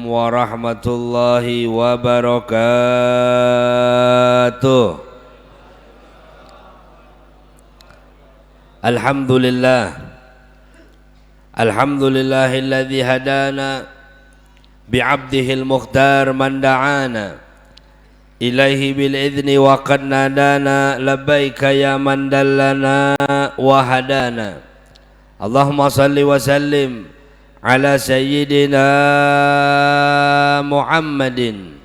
warahmatullahi wabarakatuh. Alhamdulillahilladzi hadana bi'abdihil mukhtar man da'ana ilaihi bil idzni wa qad nadana labbaika ya man dallana wa hadana. Allahumma salli wa sallim ala sayyidina Muhammadin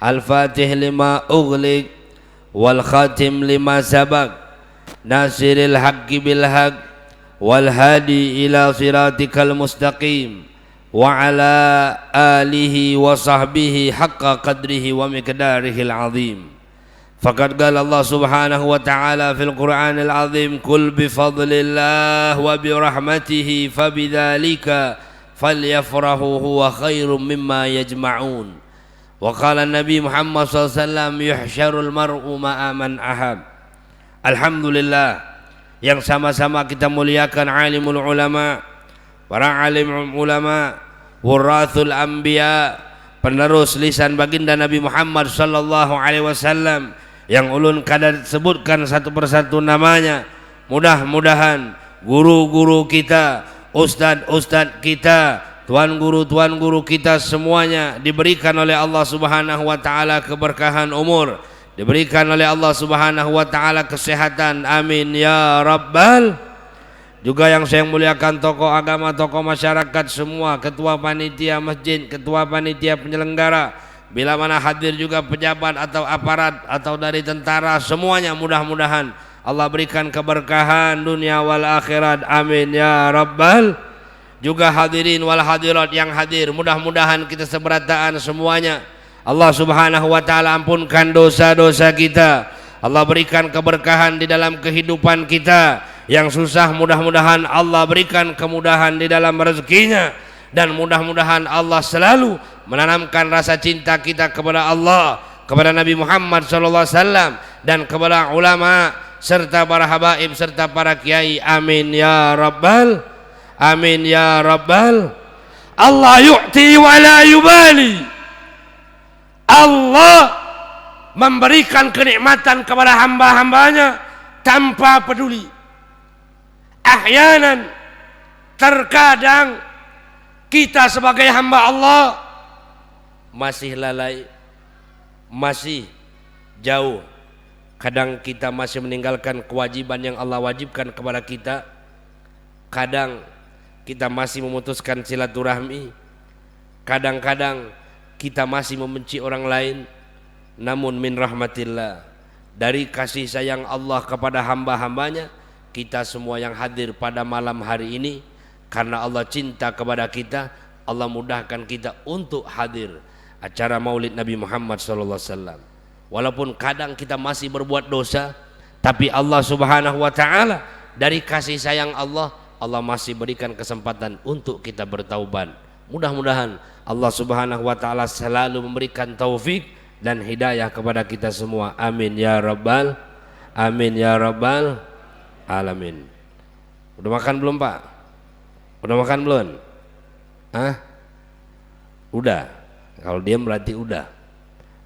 al-fatih lima ughliq wal khatim lima sabaq nasiril haqqi bil haqq wal hadi ila siratikal mustaqim wa ala alihi wa sahbihi haqqa qadrihi wa miqdarihil azim. Faqad qala Allah subhanahu wa ta'ala fil Qur'anil azim kul bi fadlillah wa bi rahmatihi fabidzalika falyafrahu huwa khairum mimma yajma'un. Wa qala Nabi Muhammad sallallahu alaihi wasallam yuhsyarul mar'u ma'a man ahab. Alhamdulillah yang sama-sama kita muliakan alimul ulama, para alim ulama, warathul anbiya, penerus lisan baginda Nabi Muhammad sallallahu alaihi wasallam yang ulun kadang sebutkan satu persatu namanya. Mudah-mudahan guru-guru kita, ustadz-ustadz kita, tuan guru kita semuanya diberikan oleh Allah Subhanahu wa taala keberkahan umur, diberikan oleh Allah Subhanahu wa taala kesehatan, amin ya rabbal. Juga yang saya muliakan tokoh agama, tokoh masyarakat semua, ketua panitia masjid, ketua panitia penyelenggara, bila mana hadir juga pejabat atau aparat atau dari tentara, semuanya mudah-mudahan Allah berikan keberkahan dunia wal akhirat, amin ya rabbal. Juga hadirin wal hadirat yang hadir, mudah-mudahan kita seberataan semuanya Allah Subhanahu wa taala ampunkan dosa-dosa kita, Allah berikan keberkahan di dalam kehidupan kita. Yang susah mudah-mudahan Allah berikan kemudahan di dalam rezekinya, dan mudah-mudahan Allah selalu menanamkan rasa cinta kita kepada Allah, kepada Nabi Muhammad SAW, dan kepada ulama serta para habaib serta para kiai, amin ya rabbal, amin ya rabbal. Allah yu'ti wa la yubali, Allah memberikan kenikmatan kepada hamba-hambanya tanpa peduli. Ahyanan, terkadang kita sebagai hamba Allah masih lalai, masih jauh. Kadang kita masih meninggalkan kewajiban yang Allah wajibkan kepada kita. Kadang kita masih memutuskan silaturahmi. Kadang-kadang kita masih membenci orang lain. Namun min rahmatillah, dari kasih sayang Allah kepada hamba-hambanya, kita semua yang hadir pada malam hari ini, karena Allah cinta kepada kita, Allah mudahkan kita untuk hadir acara Maulid Nabi Muhammad SAW. Walaupun kadang kita masih berbuat dosa, tapi Allah Subhanahu wa taala dari kasih sayang Allah, Allah masih berikan kesempatan untuk kita bertaubat. Mudah-mudahan Allah Subhanahu wa taala selalu memberikan taufik dan hidayah kepada kita semua, amin ya rabbal, amin ya rabbal alamin. Udah makan belum Pak? Udah makan belum? Hah? Udah. Kalau diam berarti udah.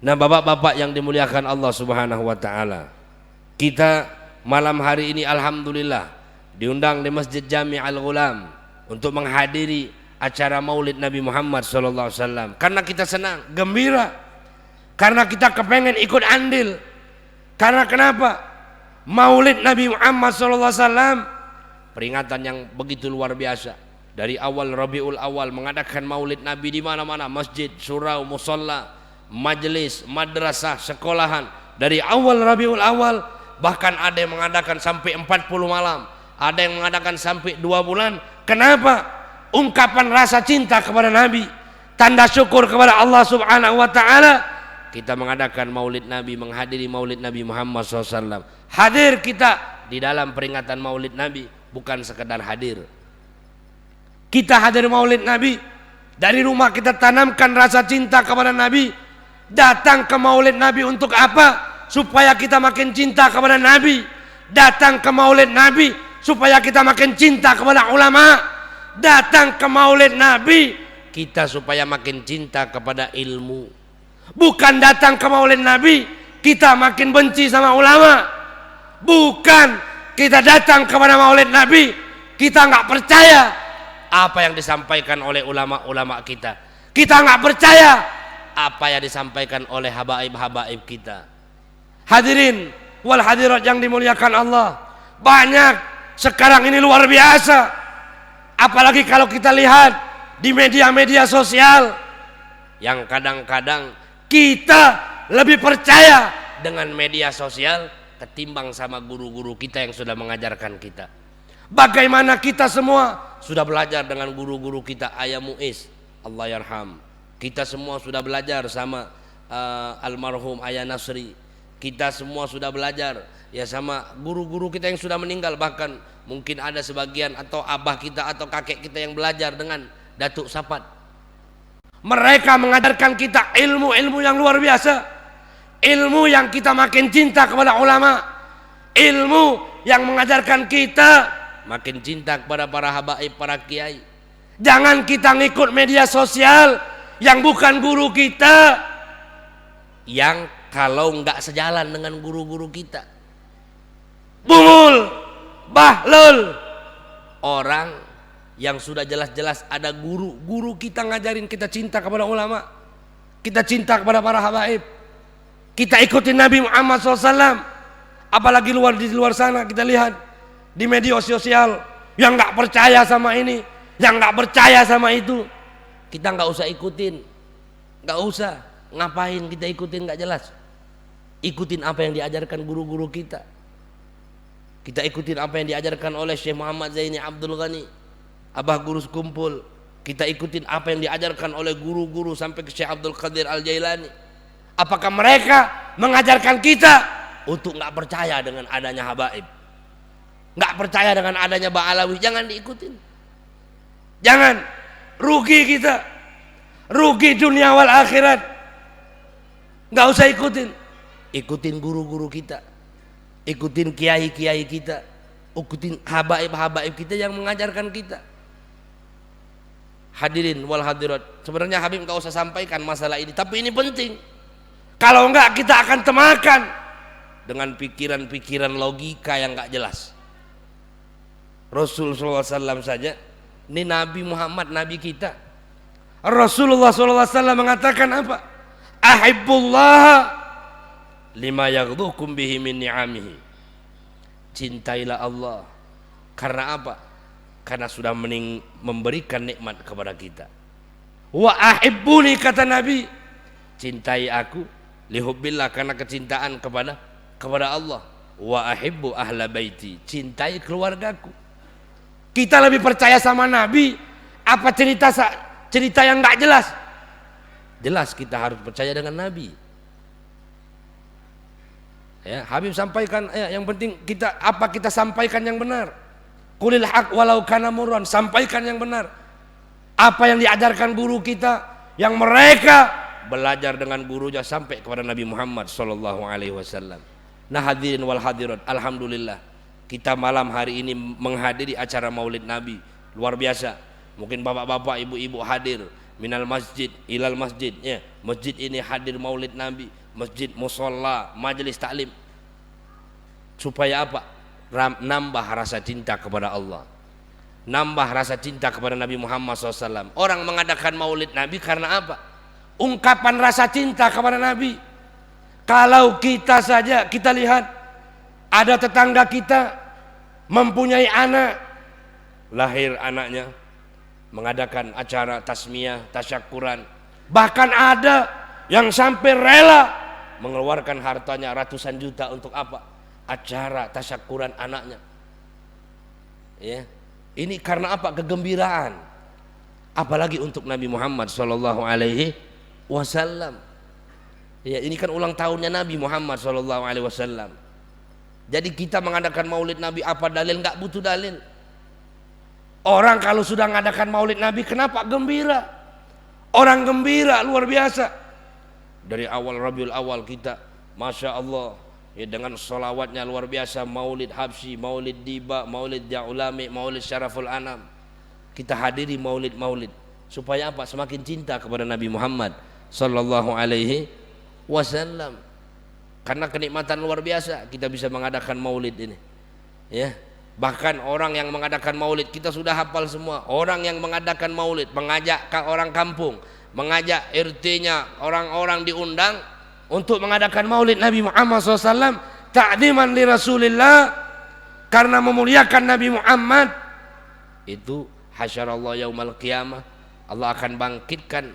Nah bapak-bapak yang dimuliakan Allah Subhanahu wa ta'ala, kita malam hari ini alhamdulillah diundang di Masjid Jami' Al-Ghulam untuk menghadiri acara Maulid Nabi Muhammad SAW. Karena kita senang, gembira, karena kita kepengen ikut andil. Karena kenapa? Maulid Nabi Muhammad SAW peringatan yang begitu luar biasa. Dari awal Rabiul Awal mengadakan Maulid Nabi di mana-mana, masjid, surau, musalla, majelis, madrasah, sekolahan. Dari awal Rabiul Awal, bahkan ada yang mengadakan sampai 40 malam, ada yang mengadakan sampai 2 bulan. Kenapa? Ungkapan rasa cinta kepada Nabi, tanda syukur kepada Allah Subhanahu wa taala. Kita mengadakan Maulid Nabi, menghadiri Maulid Nabi Muhammad SAW. Hadir kita di dalam peringatan Maulid Nabi, bukan sekedar hadir. Kita hadir Maulid Nabi, dari rumah kita tanamkan rasa cinta kepada Nabi. Datang ke Maulid Nabi untuk apa? Supaya kita makin cinta kepada Nabi. Datang ke Maulid Nabi supaya kita makin cinta kepada ulama. Datang ke Maulid Nabi kita supaya makin cinta kepada ilmu. Bukan datang ke maulid Nabi kita makin benci sama ulama. Bukan kita datang kepada maulid Nabi kita nggak percaya apa yang disampaikan oleh ulama-ulama kita. Kita nggak percaya apa yang disampaikan oleh habaib-habaib kita. Hadirin wal hadirat yang dimuliakan Allah, banyak sekarang ini luar biasa. Apalagi kalau kita lihat di media-media sosial yang kadang-kadang kita lebih percaya dengan media sosial ketimbang sama guru-guru kita yang sudah mengajarkan kita. Bagaimana kita semua sudah belajar dengan guru-guru kita, Ayah Muiz, Allah yarham. Kita semua sudah belajar sama almarhum Ayah Nasri. Kita semua sudah belajar ya sama guru-guru kita yang sudah meninggal. Bahkan mungkin ada sebagian atau abah kita atau kakek kita yang belajar dengan Datuk Sapat. Mereka mengajarkan kita ilmu-ilmu yang luar biasa. Ilmu yang kita makin cinta kepada ulama. Ilmu yang mengajarkan kita makin cinta kepada para habaib, para kiai. Jangan kita ngikut media sosial yang bukan guru kita, yang kalau nggak sejalan dengan guru-guru kita. Bungul, bahlul, orang yang sudah jelas-jelas ada guru kita ngajarin kita cinta kepada ulama, kita cinta kepada para habaib, kita ikutin Nabi Muhammad SAW. Apalagi di luar sana kita lihat di media sosial yang nggak percaya sama ini, yang nggak percaya sama itu, kita nggak usah ikutin, nggak usah. Ngapain kita ikutin nggak jelas? Ikutin apa yang diajarkan guru-guru kita. Kita ikutin apa yang diajarkan oleh Syekh Muhammad Zaini Abdul Ghani, Abah Guru Sekumpul. Kita ikutin apa yang diajarkan oleh guru-guru sampai ke Syekh Abdul Qadir Al-Jailani. Apakah mereka mengajarkan kita untuk nggak percaya dengan adanya habaib, nggak percaya dengan adanya Ba'alawi? Jangan diikutin. Jangan, rugi kita, rugi dunia wal akhirat. Nggak usah ikutin. Ikutin guru-guru kita, ikutin kiai-kiai kita, ikutin habaib-habaib kita yang mengajarkan kita. Hadirin wal hadirat, sebenarnya Habib nggak usah sampaikan masalah ini, tapi ini penting. Kalau enggak kita akan temakan dengan pikiran-pikiran logika yang nggak jelas. Rasulullah SAW saja, ini Nabi Muhammad, Nabi kita. Rasulullah SAW mengatakan apa? Ahibbullah lima yaghdukum bihi min ni'amihi. Cintailah Allah karena apa? Karena sudah memberikan nikmat kepada kita. Wa ahibbuni, kata Nabi, cintai aku lihubbillah, karena kecintaan kepada Allah. Wa ahibbu ahla baiti, cintai keluargaku. Kita lebih percaya sama Nabi apa cerita yang nggak jelas? Jelas kita harus percaya dengan Nabi. Ya, Habib sampaikan ya, yang penting kita sampaikan yang benar. Qulil haq walau kana murran, sampaikan yang benar. Apa yang diajarkan guru kita yang mereka belajar dengan gurunya sampai kepada Nabi Muhammad sallallahu alaihi wasallam. Nah, hadirin wal hadirat, alhamdulillah kita malam hari ini menghadiri acara Maulid Nabi luar biasa. Mungkin bapak-bapak, ibu-ibu hadir minal masjid ilal masjid, ya, masjid ini hadir Maulid Nabi, masjid, musola, majelis taklim. Supaya apa? Nambah rasa cinta kepada Allah, nambah rasa cinta kepada Nabi Muhammad SAW. Orang mengadakan Maulid Nabi karena apa? Ungkapan rasa cinta kepada Nabi. Kalau kita saja kita lihat ada tetangga kita mempunyai anak, lahir anaknya, mengadakan acara tasmiyah, tasyakuran. Bahkan ada yang sampai rela mengeluarkan hartanya ratusan juta untuk apa? Acara tasyakuran anaknya. Ya, ini karena apa? Kegembiraan. Apalagi untuk Nabi Muhammad sallallahu alaihi wasallam. Ya, ini kan ulang tahunnya Nabi Muhammad sallallahu alaihi wasallam. Jadi kita mengadakan Maulid Nabi, apa dalil? Enggak butuh dalil. Orang kalau sudah mengadakan Maulid Nabi, kenapa? Gembira. Orang gembira luar biasa. Dari awal Rabiul Awal kita, Masya Allah, ya, dengan sholawatnya luar biasa. Maulid Habsyi, Maulid Diba, Maulid Ja'ulami, Maulid Syaraful Anam. Kita hadiri maulid-maulid. Supaya apa? Semakin cinta kepada Nabi Muhammad sallallahu alaihi wasallam. Karena kenikmatan luar biasa kita bisa mengadakan maulid ini. Ya. Bahkan orang yang mengadakan maulid kita sudah hafal semua. Orang yang mengadakan maulid, mengajak orang kampung, mengajak RT-nya, orang-orang diundang untuk mengadakan maulid Nabi Muhammad SAW, ta'ziman li Rasulillah, karena memuliakan Nabi Muhammad. Itu hasyarallahu yaumal qiyamah, Allah akan bangkitkan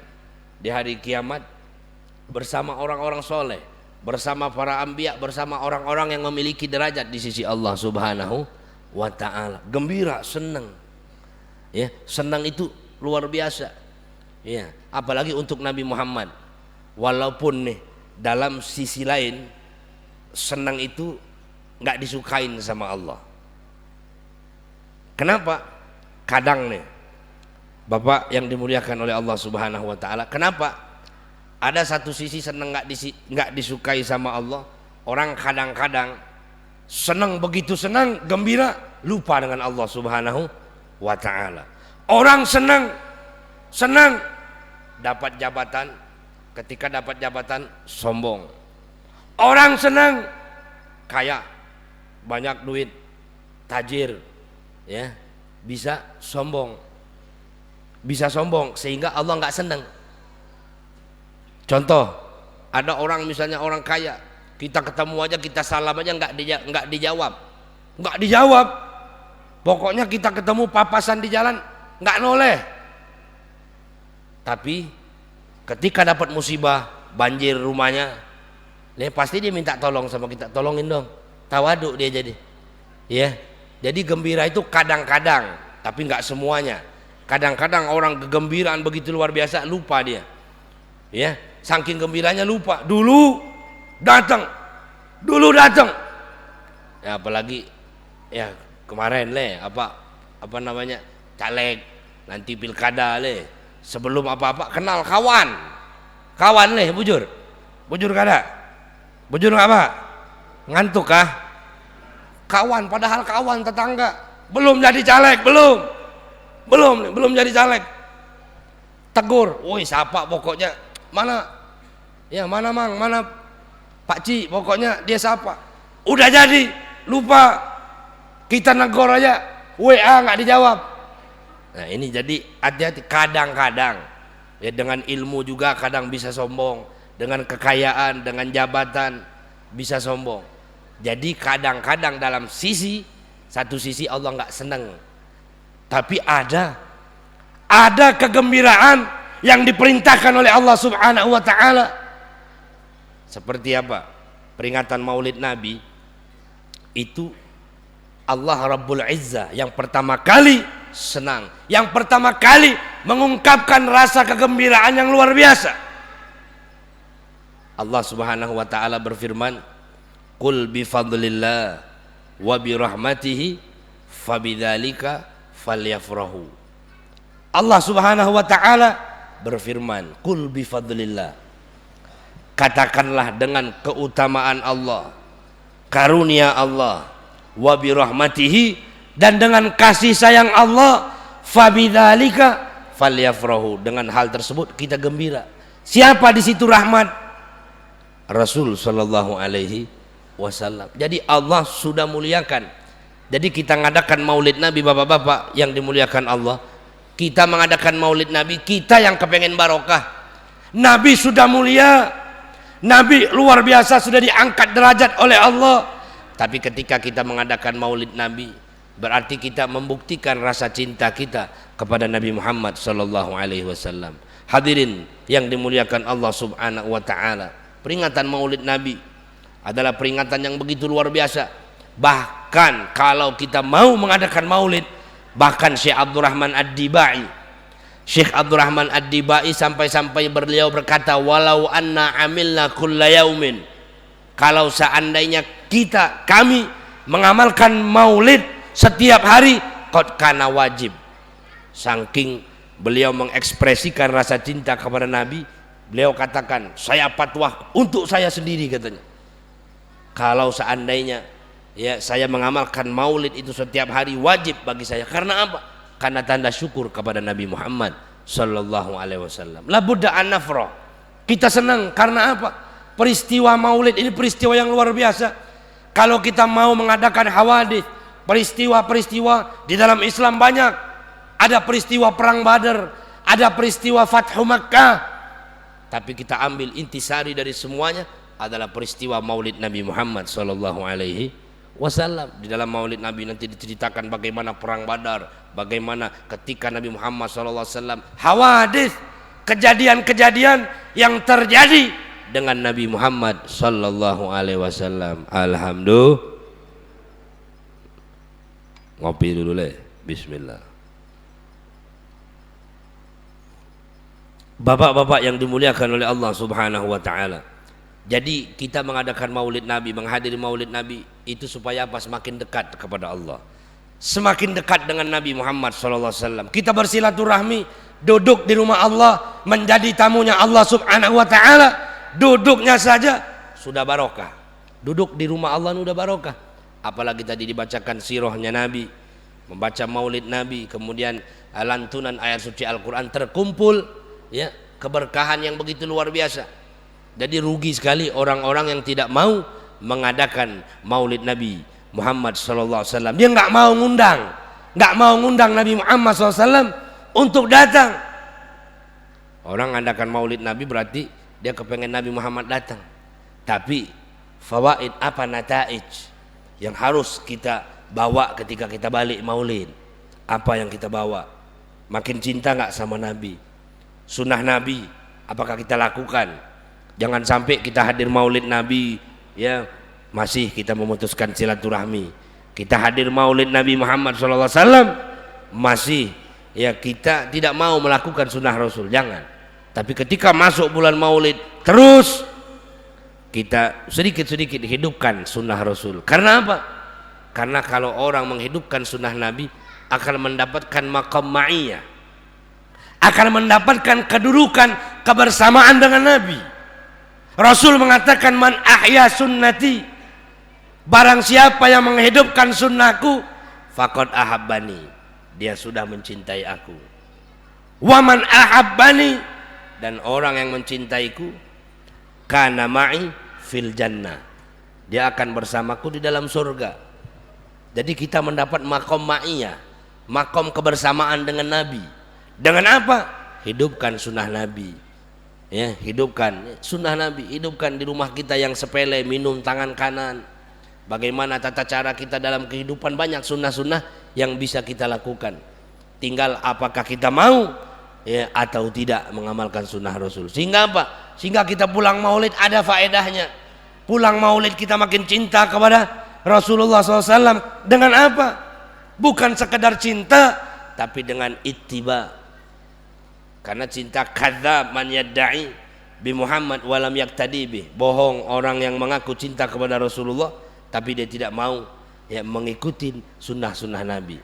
di hari kiamat bersama orang-orang soleh, bersama para anbiya, bersama orang-orang yang memiliki derajat di sisi Allah Subhanahu wa ta'ala. Gembira, senang. Ya, senang itu luar biasa. Ya, apalagi untuk Nabi Muhammad. Walaupun nih dalam sisi lain senang itu nggak disukain sama Allah. Kenapa? Kadang nih Bapak yang dimuliakan oleh Allah Subhanahu wa ta'ala, kenapa ada satu sisi senang nggak disukai sama Allah? Orang kadang-kadang senang, begitu senang, gembira, lupa dengan Allah Subhanahu wa ta'ala. Orang senang dapat jabatan, ketika dapat jabatan sombong. Orang senang kaya, banyak duit, tajir, ya, bisa sombong sehingga Allah nggak senang. Contoh, ada orang misalnya orang kaya, kita ketemu aja, kita salam aja nggak dijawab. Pokoknya kita ketemu papasan di jalan nggak noleh. Tapi ketika dapat musibah, banjir rumahnya, pasti dia minta tolong sama kita, tolongin dong. Tawaduk dia jadi. Ya. Jadi gembira itu kadang-kadang, tapi nggak semuanya. Kadang-kadang orang kegembiraan begitu luar biasa, lupa dia. Ya, saking gembiranya lupa. Dulu datang. Ya, apalagi ya kemarin apa namanya? Caleg, nanti pilkada sebelum apa-apa kenal kawan bujur kada, bujur apa, ngantuk kah, kawan, padahal kawan tetangga, belum jadi caleg, belum jadi caleg, tegur, woi siapa pokoknya, mana mang, mana Pak Ci, pokoknya dia siapa, udah jadi lupa, kita negor aja WA nggak dijawab. Nah ini jadi hati-hati. Kadang-kadang ya dengan ilmu juga kadang bisa sombong, dengan kekayaan, dengan jabatan bisa sombong. Jadi kadang-kadang dalam satu sisi Allah nggak senang, tapi ada kegembiraan yang diperintahkan oleh Allah Subhanahu wa ta'ala. Seperti apa? Peringatan Maulid Nabi itu Allah Rabbul Izzah yang pertama kali senang, yang pertama kali mengungkapkan rasa kegembiraan yang luar biasa. Allah Subhanahu wa ta'ala berfirman, qul bifadlillah wa birahmatihi fabidzalika falyafrahu. Allah Subhanahu wa ta'ala berfirman, qul bifadlillah, katakanlah dengan keutamaan Allah, karunia Allah, wa birahmatihi, dan dengan kasih sayang Allah, fabidzalika falyafrahu, dengan hal tersebut kita gembira. Siapa di situ rahmat? Rasul sallallahu alaihi wasallam. Jadi Allah sudah muliakan. Jadi kita mengadakan Maulid Nabi, bapak-bapak yang dimuliakan Allah, kita mengadakan Maulid Nabi, kita yang kepengen barokah. Nabi sudah mulia, Nabi luar biasa, sudah diangkat derajat oleh Allah. Tapi ketika kita mengadakan Maulid Nabi, berarti kita membuktikan rasa cinta kita kepada Nabi Muhammad sallallahu alaihi wasallam. Hadirin yang dimuliakan Allah Subhanahu wa ta'ala, peringatan Maulid Nabi adalah peringatan yang begitu luar biasa. Bahkan kalau kita mau mengadakan Maulid, bahkan Syekh Abdurrahman Ad-Dibai sampai-sampai beliau berkata, walau anna amilna kulla yaumin, kalau seandainya kami mengamalkan maulid setiap hari, qad kana wajib. Saking beliau mengekspresikan rasa cinta kepada Nabi, beliau katakan, saya fatwa untuk saya sendiri, katanya, kalau seandainya ya saya mengamalkan maulid itu setiap hari, wajib bagi saya. Karena apa? Karena tanda syukur kepada Nabi Muhammad sallallahu alaihi wasallam. La budda an nafrah. Kita senang karena apa? Peristiwa Maulid ini peristiwa yang luar biasa. Kalau kita mau mengadakan hawadits, peristiwa-peristiwa di dalam Islam banyak. Ada peristiwa perang Badar, ada peristiwa Fathu Makkah. Tapi kita ambil intisari dari semuanya adalah peristiwa Maulid Nabi Muhammad sallallahu alaihi wasallam. Di dalam Maulid Nabi nanti diceritakan bagaimana perang Badar, bagaimana ketika Nabi Muhammad sallallahu alaihi wasallam, hawadits, kejadian-kejadian yang terjadi dengan Nabi Muhammad sallallahu alaihi wasallam. Alhamdulillah. Ngopi dulu le. Bismillah. Bapak-bapak yang dimuliakan oleh Allah Subhanahu wa taala. Jadi kita mengadakan Maulid Nabi, menghadiri Maulid Nabi itu supaya apa? Semakin dekat kepada Allah. Semakin dekat dengan Nabi Muhammad sallallahu alaihi wasallam. Kita bersilaturahmi, duduk di rumah Allah, menjadi tamunya Allah Subhanahu wa taala. Duduknya saja sudah barokah. Duduk di rumah Allah sudah barokah. Apalagi tadi dibacakan sirahnya Nabi, membaca Maulid Nabi, kemudian lantunan ayat suci Al-Qur'an terkumpul, ya, keberkahan yang begitu luar biasa. Jadi rugi sekali orang-orang yang tidak mau mengadakan Maulid Nabi Muhammad sallallahu alaihi wasallam. Dia nggak mau ngundang Nabi Muhammad sallallahu alaihi wasallam untuk datang. Orang mengadakan Maulid Nabi berarti dia kepengen Nabi Muhammad datang. Tapi fawaid apa, nataij yang harus kita bawa ketika kita balik Maulid? Apa yang kita bawa? Makin cinta nggak sama Nabi? Sunnah Nabi apakah kita lakukan? Jangan sampai kita hadir Maulid Nabi, ya, masih kita memutuskan silaturahmi. Kita hadir Maulid Nabi Muhammad SAW masih, ya, kita tidak mau melakukan sunnah Rasul. Jangan. Tapi ketika masuk bulan Maulid, terus kita sedikit-sedikit hidupkan sunnah Rasul. Karena apa? Karena kalau orang menghidupkan sunnah Nabi akan mendapatkan maqam ma'iyah, akan mendapatkan kedudukan kebersamaan dengan Nabi. Rasul mengatakan, man ahya sunnati, barang siapa yang menghidupkan sunnahku, faqad ahabbani, dia sudah mencintai aku. Wa man ahabbani, dan orang yang mencintaiku, kana ma'i fil jannah, dia akan bersamaku di dalam surga. Jadi kita mendapat makom ma'iyah, makom kebersamaan dengan Nabi. Dengan apa? Hidupkan sunnah Nabi. Ya, hidupkan sunnah Nabi, hidupkan di rumah kita yang sepele, minum tangan kanan. Bagaimana tata cara kita dalam kehidupan, banyak sunnah-sunnah yang bisa kita lakukan. Tinggal apakah kita mau, ya, atau tidak mengamalkan sunnah Rasul. Sehingga apa? Sehingga kita pulang Maulid ada faedahnya. Pulang Maulid kita makin cinta kepada Rasulullah SAW. Dengan apa? Bukan sekedar cinta, tapi dengan ittiba. Karena cinta kadzab man yadda'i bi Muhammad walam yaktadi bih. Bohong orang yang mengaku cinta kepada Rasulullah tapi dia tidak mau, ya, mengikuti sunnah-sunnah Nabi.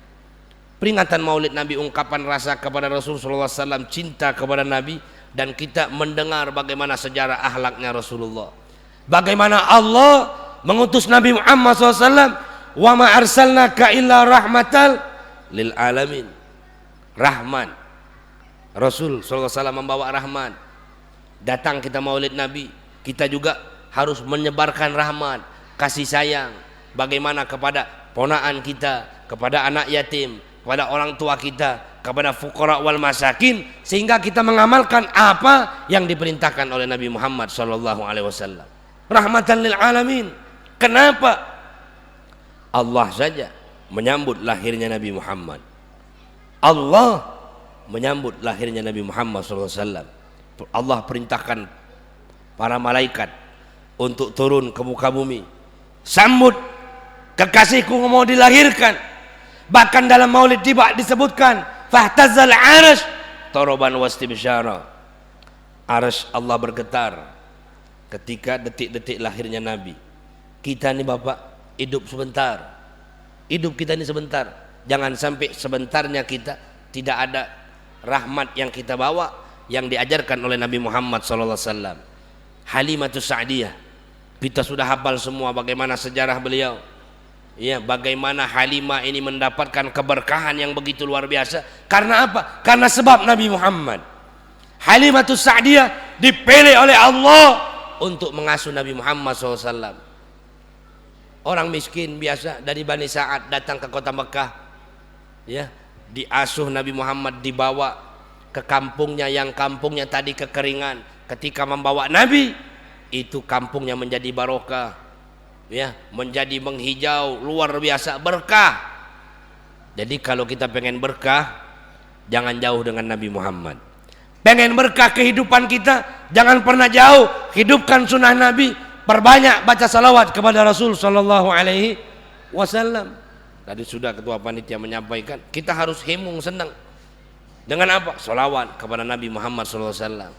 Peringatan Maulid Nabi, ungkapan rasa kepada Rasulullah SAW, cinta kepada Nabi, dan kita mendengar bagaimana sejarah akhlaknya Rasulullah. Bagaimana Allah mengutus Nabi Muhammad SAW, wa ma arsalnaka illa rahmatal lil alamin. Rahman. Rasul SAW membawa rahmat. Datang kita Maulid Nabi, kita juga harus menyebarkan rahmat, kasih sayang. Bagaimana kepada ponaan kita, kepada anak yatim, kepada orang tua kita, kepada fuqara wal masakin, sehingga kita mengamalkan apa yang diperintahkan oleh Nabi Muhammad SAW. Rahmatan lil alamin. Kenapa? Allah saja menyambut lahirnya Nabi Muhammad. Allah menyambut lahirnya Nabi Muhammad SAW. Allah perintahkan para malaikat untuk turun ke muka bumi, sambut kekasihku mau dilahirkan. Bahkan dalam Maulid tiba disebutkan, fahtazal arash toroban wastibsyara. Arash Allah bergetar ketika detik-detik lahirnya Nabi. Kita nih Bapak hidup sebentar, hidup kita ini sebentar. Jangan sampai sebentarnya kita tidak ada rahmat yang kita bawa, yang diajarkan oleh Nabi Muhammad SAW. Halimatus Sa'diyah, kita sudah hafal semua bagaimana sejarah beliau. Ya, bagaimana Halimah ini mendapatkan keberkahan yang begitu luar biasa. Karena apa? Karena sebab Nabi Muhammad. Halimatus Sa'diyah dipilih oleh Allah untuk mengasuh Nabi Muhammad SAW. Orang miskin biasa dari Bani Sa'ad datang ke kota Mekah, ya, diasuh Nabi Muhammad, dibawa ke kampungnya yang kampungnya tadi kekeringan. Ketika membawa Nabi, itu kampungnya menjadi barokah, ya, menjadi menghijau, luar biasa berkah. Jadi kalau kita pengen berkah, jangan jauh dengan Nabi Muhammad. Pengen berkah kehidupan kita, jangan pernah jauh, hidupkan sunnah Nabi, perbanyak baca salawat kepada Rasul Sallallahu Alaihi Wasallam. Tadi sudah ketua panitia menyampaikan, kita harus himung senang. Dengan apa? Salawat kepada Nabi Muhammad Sallallahu Alaihi Wasallam.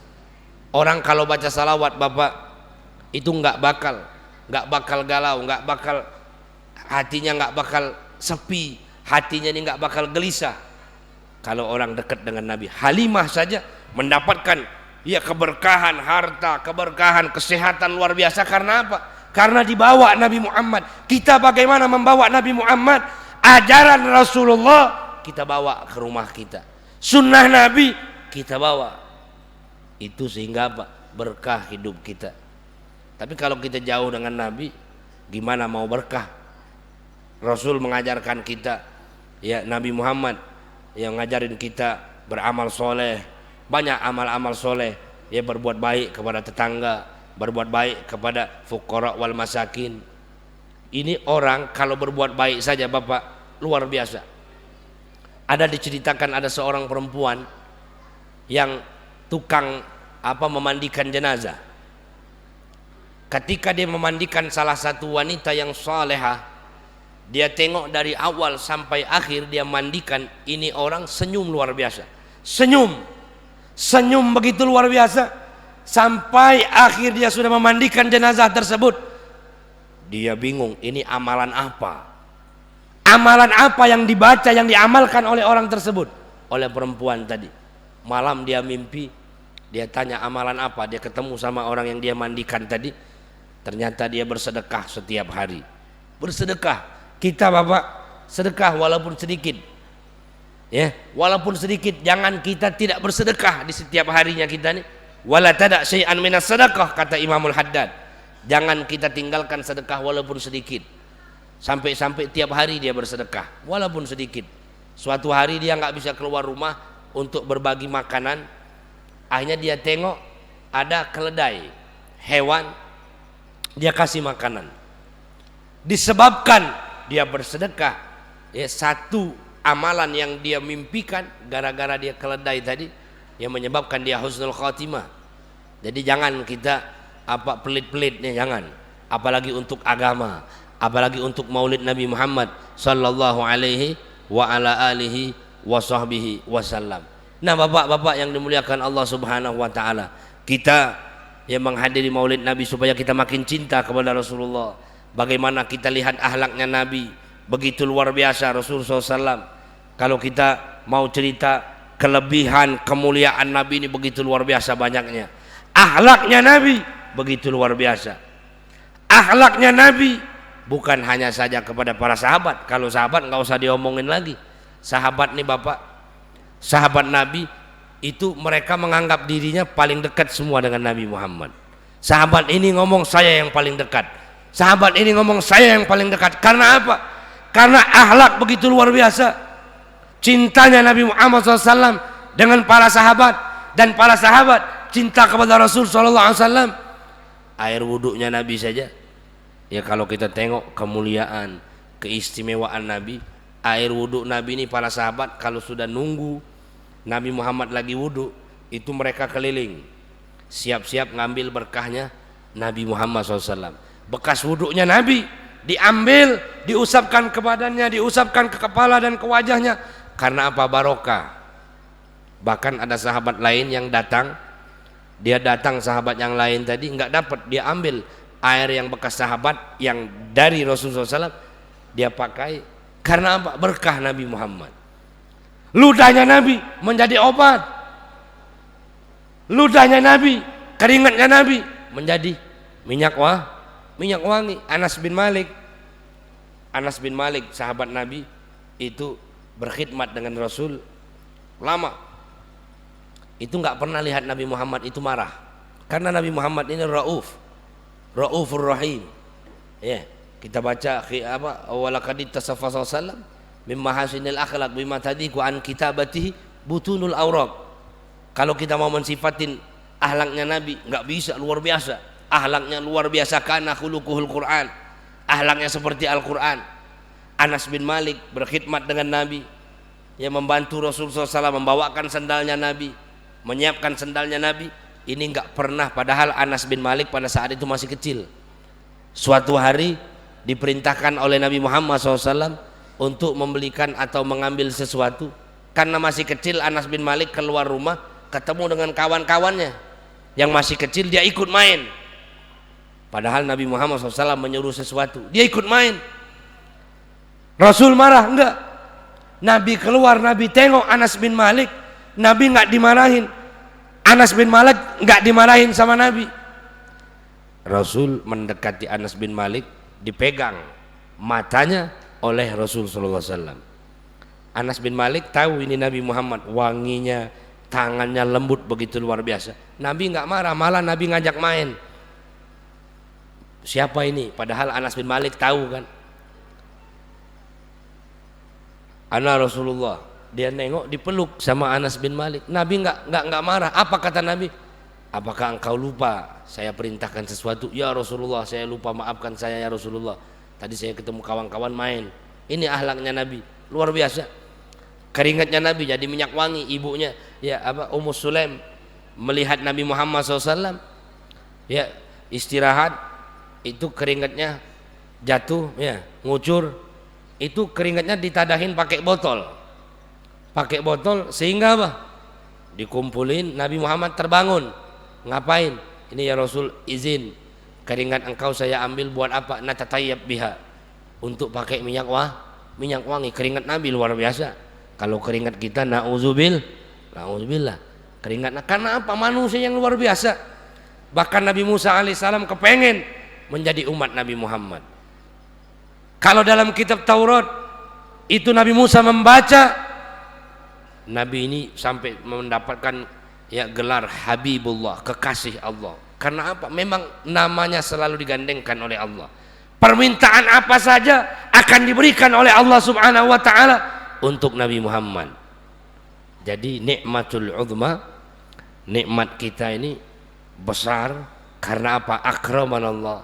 Orang kalau baca salawat Bapak, itu nggak bakal galau, nggak bakal, hatinya nggak bakal sepi, hatinya ini nggak bakal gelisah. Kalau orang dekat dengan Nabi. Halimah saja mendapatkan ya keberkahan harta, keberkahan kesehatan luar biasa. Karena apa? Karena dibawa Nabi Muhammad. Kita bagaimana membawa Nabi Muhammad? Ajaran Rasulullah kita bawa ke rumah kita, sunnah Nabi kita bawa. Itu sehingga apa? Berkah hidup kita. Tapi kalau kita jauh dengan Nabi, gimana mau berkah? Rasul mengajarkan kita, ya, Nabi Muhammad yang ngajarin kita beramal soleh, banyak amal-amal soleh, ya, berbuat baik kepada tetangga, berbuat baik kepada fuqara wal masakin. Ini orang kalau berbuat baik saja Bapak, luar biasa. Ada diceritakan ada seorang perempuan yang tukang memandikan jenazah. Ketika dia memandikan salah satu wanita yang salehah, dia tengok dari awal sampai akhir dia mandikan, ini orang senyum luar biasa. Senyum begitu luar biasa. Sampai akhir dia sudah memandikan jenazah tersebut. Dia bingung, ini amalan apa? Amalan apa yang dibaca, yang diamalkan oleh orang tersebut? Oleh perempuan tadi. Malam dia mimpi, dia tanya amalan apa? Dia ketemu sama orang yang dia mandikan tadi. Ternyata dia bersedekah setiap hari. Bersedekah. Kita Bapak sedekah walaupun sedikit, ya, walaupun sedikit. Jangan kita tidak bersedekah di setiap harinya kita nih. Wala tada' syai'an minas sedekah, kata Imamul Haddad. Jangan kita tinggalkan sedekah walaupun sedikit. Sampai-sampai tiap hari dia bersedekah walaupun sedikit. Suatu hari dia nggak bisa keluar rumah untuk berbagi makanan. Akhirnya dia tengok ada keledai, hewan, dia kasih makanan. Disebabkan dia bersedekah, ya, satu amalan yang dia mimpikan gara-gara dia keledai tadi yang menyebabkan dia husnul khatimah. Jadi jangan kita pelit-pelitnya, jangan. Apalagi untuk agama, apalagi untuk Maulid Nabi Muhammad sallallahu alaihi wa ala alihi wa sahbihi wasallam. Nah, Bapak-bapak yang dimuliakan Allah Subhanahu wa taala, kita yang menghadiri Maulid Nabi supaya kita makin cinta kepada Rasulullah. Bagaimana kita lihat akhlaknya Nabi, begitu luar biasa Rasulullah SAW. Kalau kita mau cerita kelebihan kemuliaan Nabi ini begitu luar biasa banyaknya. Akhlaknya Nabi begitu luar biasa. Akhlaknya Nabi bukan hanya saja kepada para sahabat. Kalau sahabat nggak usah diomongin lagi. Sahabat nih Bapak, sahabat Nabi itu mereka menganggap dirinya paling dekat semua dengan Nabi Muhammad. Sahabat ini ngomong saya yang paling dekat. Sahabat ini ngomong saya yang paling dekat. Karena apa? Karena akhlak begitu luar biasa. Cintanya Nabi Muhammad SAW dengan para sahabat, dan para sahabat cinta kepada Rasul SAW. Air wuduknya Nabi saja, ya, kalau kita tengok kemuliaan, keistimewaan Nabi, air wuduk Nabi ini para sahabat kalau sudah nunggu Nabi Muhammad lagi wuduk, itu mereka keliling, siap-siap ngambil berkahnya Nabi Muhammad SAW. Bekas wuduknya Nabi diambil, diusapkan ke badannya, diusapkan ke kepala dan ke wajahnya. Karena apa? Barokah. Bahkan ada sahabat lain yang datang, dia datang sahabat yang lain tadi nggak dapat, dia ambil air yang bekas sahabat yang dari Rasulullah SAW, dia pakai. Karena apa? Berkah Nabi Muhammad. Ludahnya Nabi menjadi obat. Ludahnya Nabi, keringatnya Nabi menjadi minyak wangi. Anas bin Malik Anas bin Malik sahabat Nabi itu berkhidmat dengan Rasul lama, itu nggak pernah lihat Nabi Muhammad itu marah, karena Nabi Muhammad ini Raufur Rahim. Ya, kita baca walaqad tasaffa sallam mimma hasinil akhlaq bima tadiku an kitabatihi butunul awraq. Kalau kita mau mensifatin ahlaknya Nabi, nggak bisa, luar biasa. Ahlaknya luar biasa, kana khuluquhul Quran. Ahlaknya seperti Al-Quran. Anas bin Malik berkhidmat dengan Nabi, yang membantu Rasulullah SAW membawakan sandalnya Nabi, menyiapkan sandalnya Nabi. Ini nggak pernah, padahal Anas bin Malik pada saat itu masih kecil. Suatu hari diperintahkan oleh Nabi Muhammad SAW untuk membelikan atau mengambil sesuatu. Karena masih kecil, Anas bin Malik keluar rumah, ketemu dengan kawan-kawannya yang masih kecil, dia ikut main. Padahal Nabi Muhammad SAW menyuruh sesuatu, dia ikut main. Rasul marah? Enggak. Nabi keluar, Nabi tengok Anas bin Malik, Nabi nggak dimarahin. Anas bin Malik nggak dimarahin sama Nabi. Rasul mendekati Anas bin Malik, dipegang matanya oleh Rasul sallallahu alaihi wasallam. Anas bin Malik tahu ini Nabi Muhammad, wanginya, tangannya lembut begitu luar biasa. Nabi nggak marah, malah Nabi ngajak main. Siapa ini? Padahal Anas bin Malik tahu kan, ana Rasulullah. Dia nengok, dipeluk sama Anas bin Malik. Nabi nggak marah. Apa kata Nabi? Apakah engkau lupa saya perintahkan sesuatu? Ya Rasulullah, saya lupa, maafkan saya ya Rasulullah. Tadi saya ketemu kawan-kawan main. Ini ahlaknya Nabi, luar biasa. Keringatnya Nabi jadi minyak wangi. Ibunya Ummu Sulaim melihat Nabi Muhammad SAW istirahat, itu keringatnya jatuh, ngucur. Itu keringatnya ditadahin pakai botol, sehingga dikumpulin. Nabi Muhammad terbangun. Ngapain? Ini ya Rasul, izin, keringat engkau saya ambil buat apa? Natatayyab biha, untuk pakai minyak wangi. Keringat Nabi luar biasa. Kalau keringat kita na'udzubillah. Keringat, karena apa? Manusia yang luar biasa. Bahkan Nabi Musa alaihissalam kepengen menjadi umat Nabi Muhammad. Kalau dalam kitab Taurat itu Nabi Musa membaca, Nabi ini sampai mendapatkan gelar Habibullah, kekasih Allah. Karena apa? Memang namanya selalu digandengkan oleh Allah. Permintaan apa saja akan diberikan oleh Allah Subhanahu wa taala untuk Nabi Muhammad. Jadi nikmatul uzma, nikmat kita ini besar. Karena apa? Akramanallah,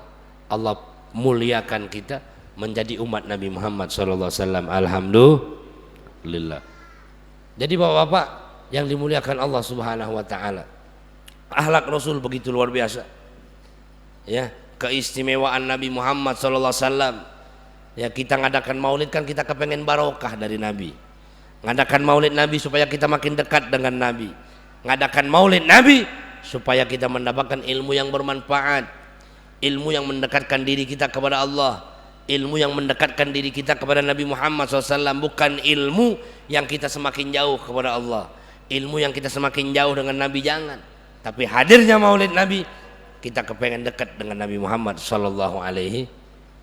Allah muliakan kita menjadi umat Nabi Muhammad sallallahu alaihi wasallam. Alhamdulillah. Jadi bapak-bapak yang dimuliakan Allah Subhanahu wa taala, akhlak Rasul begitu luar biasa. Keistimewaan Nabi Muhammad sallallahu alaihi wasallam. Kita ngadakan maulid kan kita kepengen barokah dari Nabi. Ngadakan maulid Nabi supaya kita makin dekat dengan Nabi. Ngadakan maulid Nabi supaya kita mendapatkan ilmu yang bermanfaat, ilmu yang mendekatkan diri kita kepada Allah, ilmu yang mendekatkan diri kita kepada Nabi Muhammad SAW. Bukan ilmu yang kita semakin jauh kepada Allah, ilmu yang kita semakin jauh dengan Nabi, jangan. Tapi hadirnya maulid Nabi, kita kepengen dekat dengan Nabi Muhammad sallallahu alaihi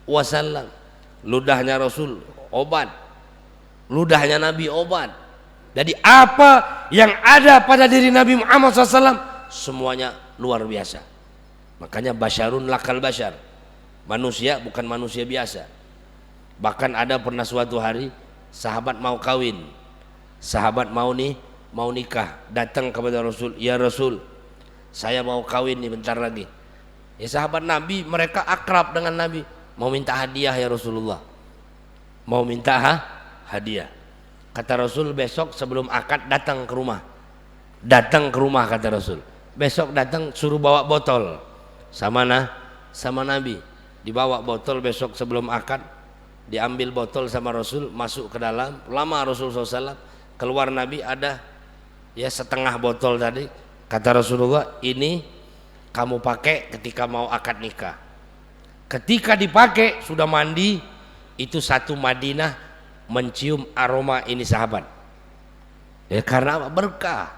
wasallam. Ludahnya Rasul obat, ludahnya Nabi obat. Jadi apa yang ada pada diri Nabi Muhammad SAW semuanya luar biasa. Makanya basyarun lakal basyar, manusia bukan manusia biasa. Bahkan ada pernah suatu hari sahabat mau kawin, sahabat mau nikah, datang kepada Rasul, ya Rasul, saya mau kawin nih bentar lagi. Sahabat Nabi mereka akrab dengan Nabi, mau minta hadiah ya Rasulullah, mau minta hadiah. Kata Rasul, besok sebelum akad datang ke rumah. Datang ke rumah kata Rasul. Besok datang suruh bawa botol sama Nabi. Dibawa botol besok sebelum akad, diambil botol sama Rasul, masuk ke dalam. Lama Rasul SAW, keluar Nabi ada setengah botol tadi. Kata Rasulullah, ini kamu pakai ketika mau akad nikah. Ketika dipakai sudah mandi, itu satu Madinah mencium aroma ini sahabat. Karena apa? Berkah.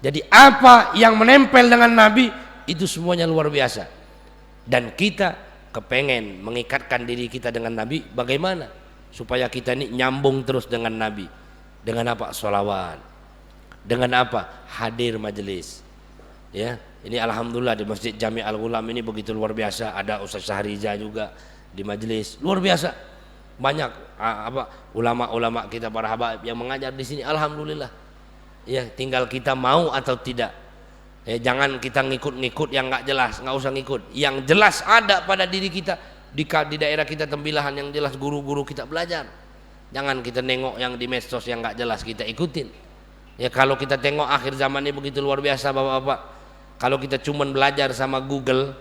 Jadi apa yang menempel dengan Nabi itu semuanya luar biasa. Dan kita kepengen mengikatkan diri kita dengan Nabi, bagaimana? supaya kita ini nyambung terus dengan Nabi. Dengan apa? Sholawat. Dengan apa? Hadir majelis. Ya, ini alhamdulillah di Masjid Jami Al-Ghulam ini begitu luar biasa. Ada Ustaz Syahriza juga di majelis, luar biasa. Banyak ulama-ulama kita para habaib yang mengajar di sini, alhamdulillah. Ya, tinggal kita mau atau tidak. Ya, jangan kita ngikut-ngikut yang nggak jelas, nggak usah ngikut. Yang jelas ada pada diri kita. Di daerah kita tembilahan yang jelas, guru-guru kita belajar. Jangan kita nengok yang di medsos yang nggak jelas kita ikutin. Ya, kalau kita tengok akhir zaman ini begitu luar biasa bapak-bapak. Kalau kita cuman belajar sama Google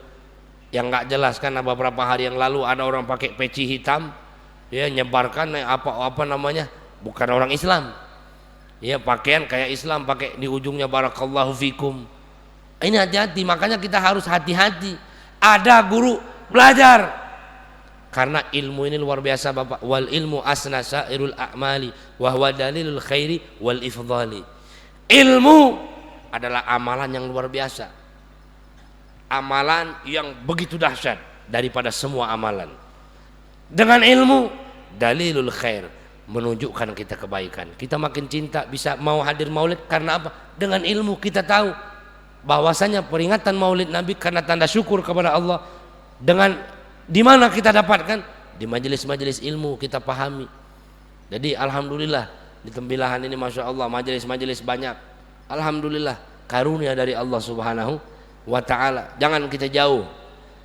yang nggak jelas, kan beberapa hari yang lalu ada orang pakai peci hitam, ya nyebarkan apa namanya, bukan orang Islam. Ya, pakaian kayak Islam, pakai di ujungnya barakallahu fikum. Ini hati-hati, makanya kita harus hati-hati. Ada guru belajar. Karena ilmu ini luar biasa Bapak. Wal ilmu asna sairul a'mali wa huwa dalilul khairi wal ifdhali. Ilmu adalah amalan yang luar biasa. Amalan yang begitu dahsyat daripada semua amalan. Dengan ilmu dalilul khair, menunjukkan kita kebaikan. Kita makin cinta bisa mau hadir maulid karena apa? Dengan ilmu kita tahu bahwasanya peringatan maulid Nabi karena tanda syukur kepada Allah. Dengan di mana kita dapatkan? Di majelis-majelis ilmu kita pahami. Jadi alhamdulillah di tembilahan ini masya Allah majelis-majelis banyak. Alhamdulillah karunia dari Allah Subhanahu wa Ta'ala. Jangan kita jauh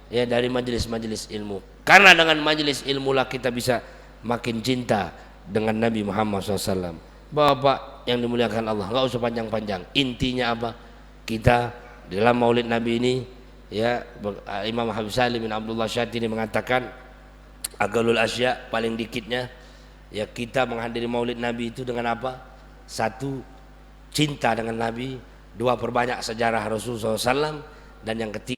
ya dari majelis-majelis ilmu. Karena dengan majelis ilmu lah kita bisa makin cinta dengan Nabi Muhammad SAW. Bapak yang dimuliakan Allah, nggak usah panjang-panjang. Intinya apa? Kita dalam maulid Nabi ini, ya, Imam Habib Salim bin Abdullah Syatini mengatakan agalul asya, paling dikitnya ya kita menghadiri maulid Nabi itu dengan apa? Satu, cinta dengan Nabi. Dua, perbanyak sejarah Rasulullah SAW. Dan yang ketiga